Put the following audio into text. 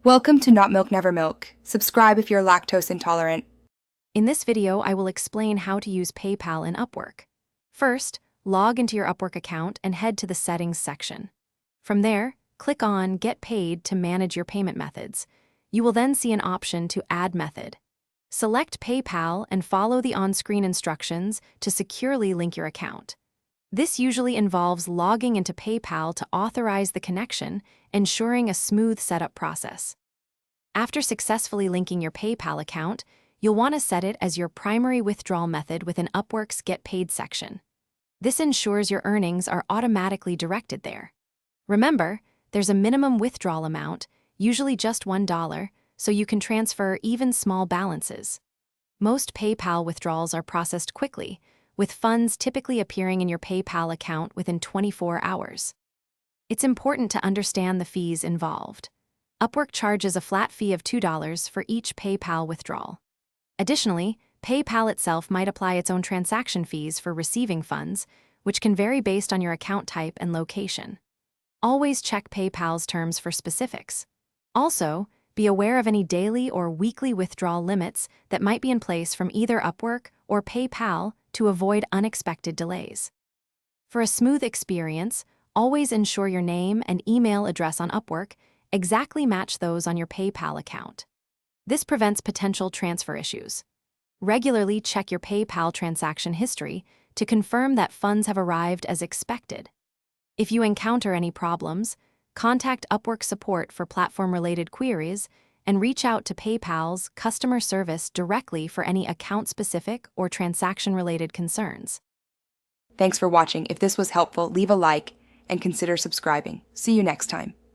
Welcome to Not Milk Never Milk. Subscribe if you're lactose intolerant. In this video, I will explain how to use PayPal in Upwork. First, log into your Upwork account and head to the Settings section. From there, click on Get Paid to manage your payment methods. You will then see an option to Add Method. Select PayPal and follow the on-screen instructions to securely link your account. This usually involves logging into PayPal to authorize the connection, ensuring a smooth setup process. After successfully linking your PayPal account, you'll want to set it as your primary withdrawal method within Upwork's Get Paid section. This ensures your earnings are automatically directed there. Remember, there's a minimum withdrawal amount, usually just $1, so you can transfer even small balances. Most PayPal withdrawals are processed quickly, with funds typically appearing in your PayPal account within 24 hours. It's important to understand the fees involved. Upwork charges a flat fee of $2 for each PayPal withdrawal. Additionally, PayPal itself might apply its own transaction fees for receiving funds, which can vary based on your account type and location. Always check PayPal's terms for specifics. Also, be aware of any daily or weekly withdrawal limits that might be in place from either Upwork or PayPal to avoid unexpected delays. For a smooth experience, always ensure your name and email address on Upwork exactly match those on your PayPal account. This prevents potential transfer issues. Regularly check your PayPal transaction history to confirm that funds have arrived as expected. If you encounter any problems, contact Upwork support for platform-related queries and reach out to PayPal's customer service directly for any account-specific or transaction-related concerns. Thanks for watching. If this was helpful, leave a like and consider subscribing. See you next time.